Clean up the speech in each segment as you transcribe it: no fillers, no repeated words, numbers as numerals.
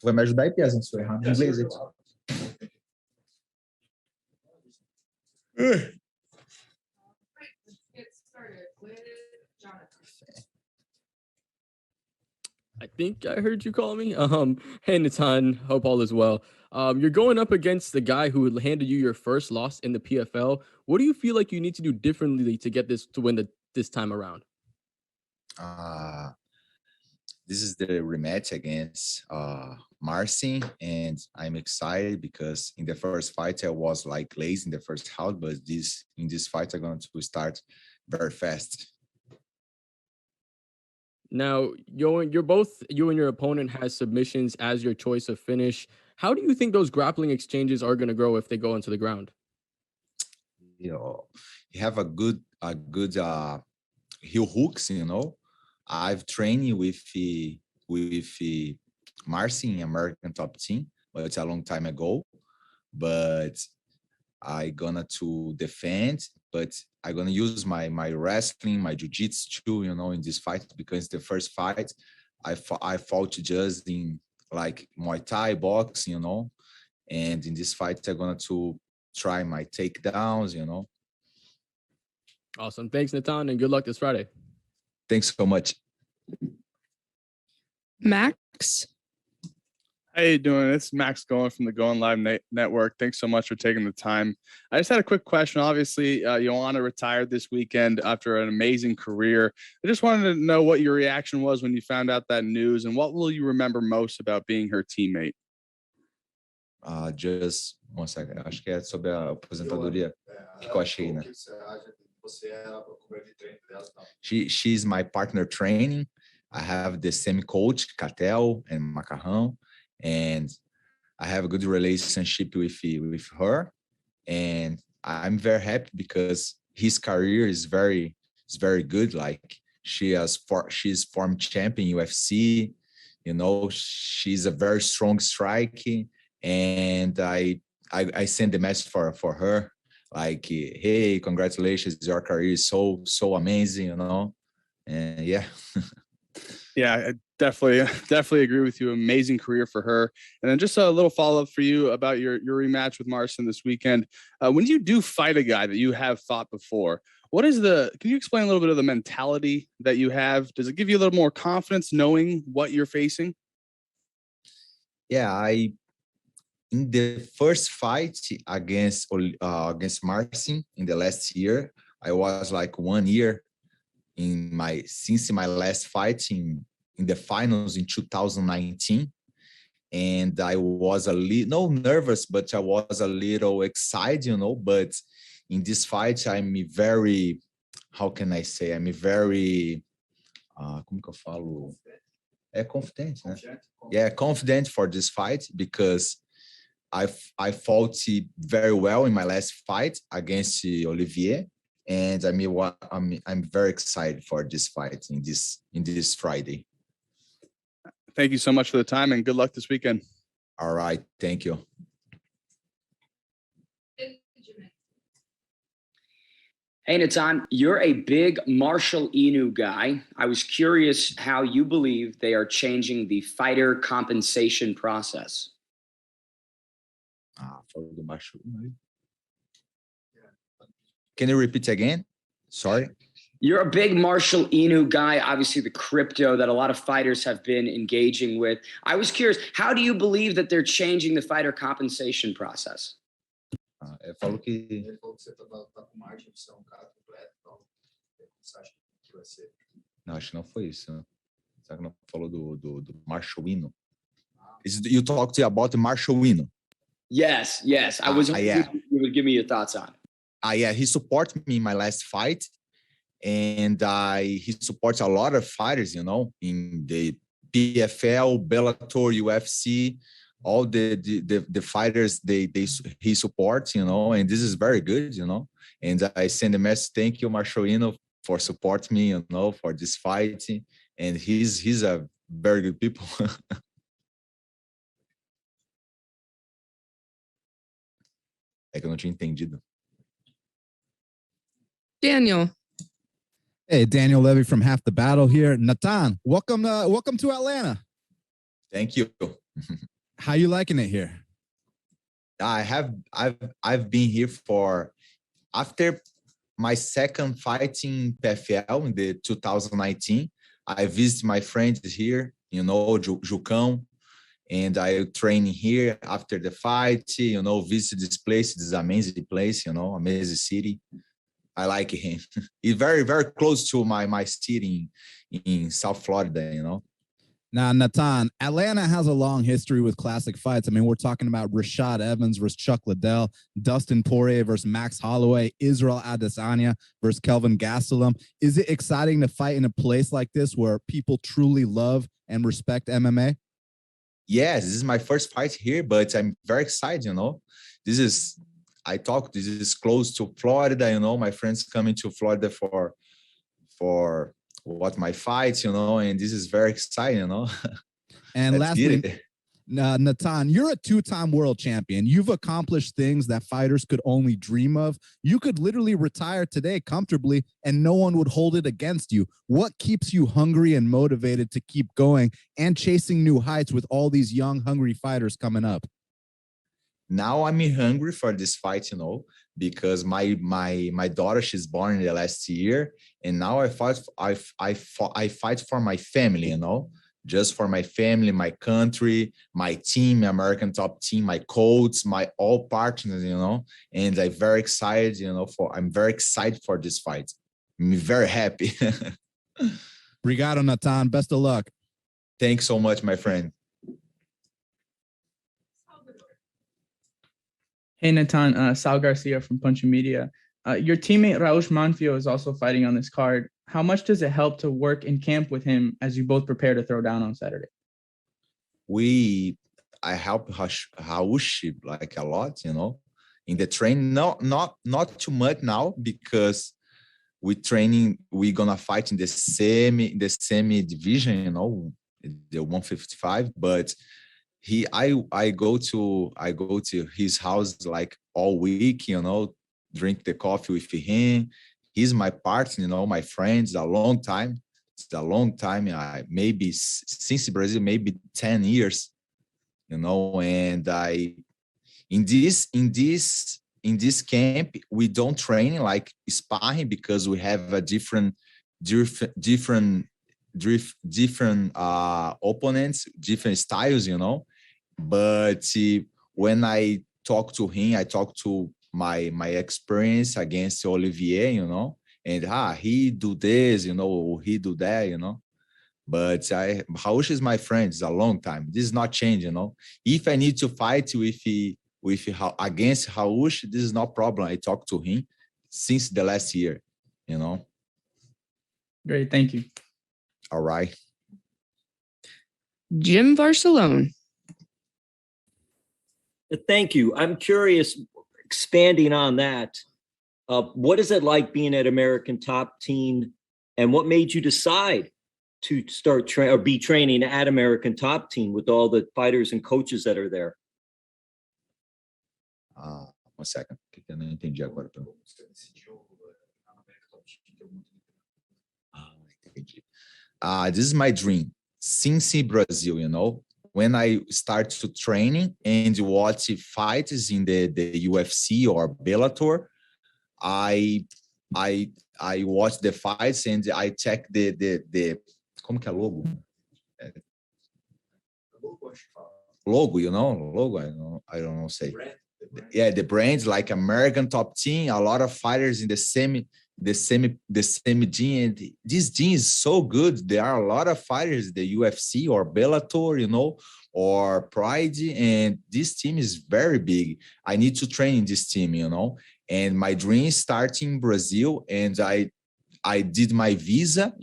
Tu vai me ajudar aí, Piazão, se eu errar no inglês. I think I heard you call me. Hey Natan, hope all is well. You're going up against the guy who handed you your first loss in the PFL. What do you feel like you need to do differently to get this to win this time around? This is the rematch against Marcin, and I'm excited because in the first fight I was like lazy in the first round, but in this fight I'm going to start very fast. Now, you and your opponent has submissions as your choice of finish. How do you think those grappling exchanges are going to grow if they go into the ground? You have a good heel hooks. I've trained with Marcin, American top team, but it's a long time ago. But I gonna to defend, but I gonna use my wrestling, my jiu-jitsu, in this fight, because the first fight I fought just in like Muay Thai box, and in this fight I'm gonna to try my takedowns. Awesome. Thanks, Natan, and good luck this Friday. Thanks so much. Max? How you doing? It's Max going from the Going Live Network. Thanks so much for taking the time. I just had a quick question. Obviously, Joanna retired this weekend after an amazing career. I just wanted to know what your reaction was when you found out that news, and what will you remember most about being her teammate? Just one second. Acho que é sobre a aposentadoria que eu achei, né? She's my partner training. I have the same coach, Catel and Macarrão, and I have a good relationship with her. And I'm very happy because his career is very good. Like she's former champion UFC. She's a very strong striker, and I send the message for her, like, hey, congratulations, your career is so amazing, and yeah. Yeah, I definitely agree with you. Amazing career for her. And then just a little follow-up for you about your rematch with Marcin this weekend. When you do fight a guy that you have fought before, can you explain a little bit of the mentality that you have? Does it give you a little more confidence knowing what you're facing? Yeah, in the first fight against Marcin in the last year, I was like 1 year since my last fight in the finals in 2019, and I was a little nervous, but I was a little excited, But in this fight, I'm very, how can I say? I'm very, como que eu falo? Confident, né? Yeah, confident for this fight because I fought very well in my last fight against Olivier. And I'm very excited for this fight in this Friday. Thank you so much for the time, and good luck this weekend. All right, thank you. Hey, Natan, you're a big Marshall Inu guy. I was curious how you believe they are changing the fighter compensation process. For the Marshall Inu. Can you repeat again? Sorry. You're a big Marshall Inu guy, obviously the crypto that a lot of fighters have been engaging with. I was curious, how do you believe that they're changing the fighter compensation process? Eu falo que... Ele falou que você tá com margem de ser cara completo, então você acha que vai ser? Não, acho que não foi isso, né? Será que não falou do Marshall Inu? You talked about Marshall Inu? Yes. I was hoping you would give me your thoughts on. Yeah, he supported me in my last fight, and he supports a lot of fighters, in the PFL, Bellator, UFC, all the fighters he supports, and this is very good, And I send a message, thank you, Marshall Inu, for supporting me, for this fight, and he's a very good people. É que eu não tinha entendido. Daniel. Hey, Daniel Levy from Half the Battle here. Natan, welcome to Atlanta. Thank you. How you liking it here? I've been here for after my second fight in PFL in the 2019. I visit my friends here, Jucão, and I train here after the fight, visit this place, this amazing place, amazing city. I like him. He's very, very close to my city in South Florida. Now, Natan, Atlanta has a long history with classic fights. I mean, we're talking about Rashad Evans versus Chuck Liddell, Dustin Poirier versus Max Holloway, Israel Adesanya versus Kelvin Gastelum. Is it exciting to fight in a place like this where people truly love and respect MMA? Yes, this is my first fight here, but I'm very excited, This is close to Florida, my friends coming to Florida for what my fights, and this is very exciting, And lastly, Natan, you're a two-time world champion. You've accomplished things that fighters could only dream of. You could literally retire today comfortably and no one would hold it against you. What keeps you hungry and motivated to keep going and chasing new heights with all these young, hungry fighters coming up? Now I'm hungry for this fight, because my daughter, she's born in the last year, and now I fight for my family, just for my family, my country, my team, my American top team, my coach, my all partners, and I'm very excited, I'm very excited for this fight. I'm very happy. Obrigado, Natan. Best of luck. Thanks so much, my friend. Hey, Natan, Sal Garcia from Punch Media. Your teammate Raul Manfio is also fighting on this card. How much does it help to work in camp with him as you both prepare to throw down on Saturday? I help Raul like a lot, in the training. Not too much now because we're gonna fight in the semi division, the 155, but I go to his house like all week, drink the coffee with him. He's my partner, my friends, a long time. It's a long time. Maybe since Brazil, maybe 10 years, and in this camp, we don't train like sparring because we have a different opponents, different styles, But when I talk to him, I talk to my experience against Olivier, and he do this, he do that, But Raul is my friend. It's a long time. This is not changing, If I need to fight against Raul, this is no problem. I talk to him since the last year, Great, thank you. All right. Jim Barcelone. Thank you. I'm curious, expanding on that, what is it like being at American Top Team, and what made you decide to start be training at American Top Team with all the fighters and coaches that are there? 1 second, que eu não entendi agora. Entendi. This is my dream since in Brazil, When I start to training and watch fights in the UFC or Bellator, I watch the fights and I check the como que é logo? Logo, Logo, I don't know say. Yeah, the brands like American Top Team, a lot of fighters in the semi gym, and this gym is so good. There are a lot of fighters, the UFC or Bellator, or Pride, and this team is very big. I need to train in this team, and my dream starting in Brazil, and I did my visa,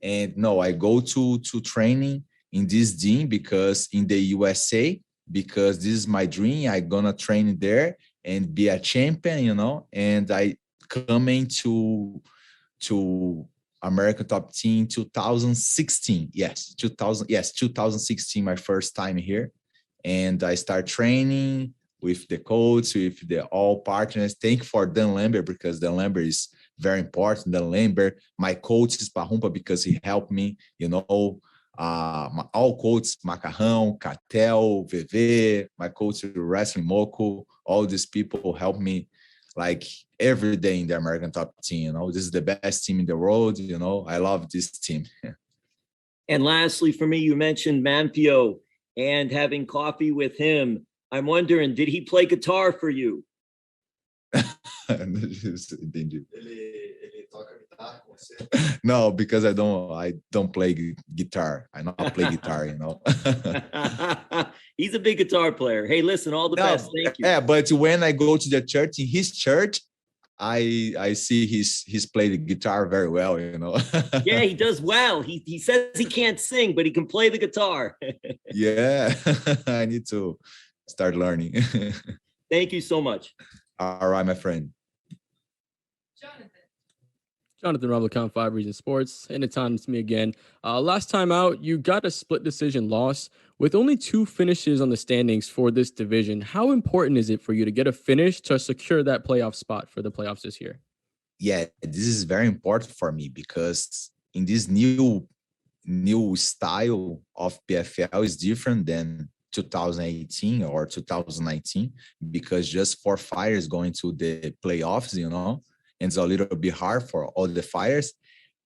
and no, I go to training in this gym because in the USA, because this is my dream. I gonna train there and be a champion, and I coming to American Top Team 2016. Yes, 2016, my first time here. And I start training with the coach, with the all partners. Thank you for Dan Lambert, because Dan Lambert is very important. Dan Lambert, my coach is Pahumpa, because he helped me, all coaches, Macarrão, Catel, VV, my coach Wrestling Moco, all these people help me like every day in the American Top Team. You know, this is the best team in the world. You know, I love this team. And lastly, for me, you mentioned Manfio and having coffee with him. I'm wondering, did he play guitar for you? Entendi. Ele toca guitarra com você? No, because I don't play guitar. I not play guitar, you know. He's a big guitar player. Hey, listen, all the best. Thank you. Yeah, but when I go to the church, in his church, I see he's played the guitar very well, you know. Yeah, he does well. He says he can't sing, but he can play the guitar. Yeah, I need to start learning. Thank you so much. All right, my friend. Jonathan Roblicon, 5 Region Sports. And it's me again. Last time out, you got a split decision loss with only 2 finishes on the standings for this division. How important is it for you to get a finish to secure that playoff spot for the playoffs this year? Yeah, this is very important for me because in this new style of PFL is different than 2018 or 2019 because just 4 fighters going to the playoffs, you know, and it's a little bit hard for all the fighters.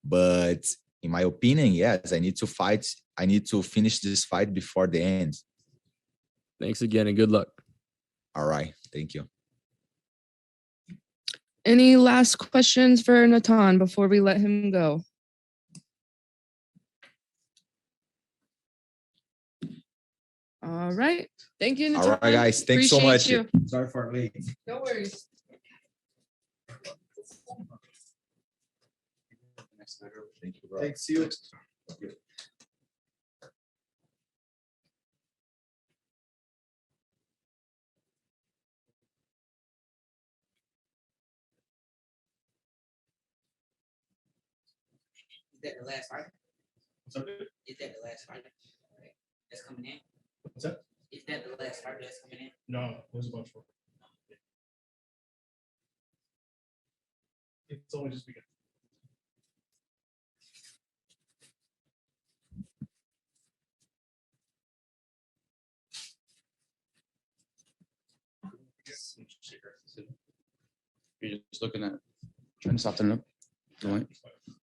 But in my opinion, yes, I need to fight. I need to finish this fight before the end. Thanks again and good luck. All right. Thank you. Any last questions for Natan before we let him go? All right. Thank you, Natan. All right, guys. Thanks so much. You. Sorry for late. No worries. Thank you, bro. Thanks, you. Is that the last fight? What's up? Is that the last fight that's coming in? What's up? Is that the last fight that's coming in? No, there's a bunch more. It's only just begun. You're just looking at trying to soften it up.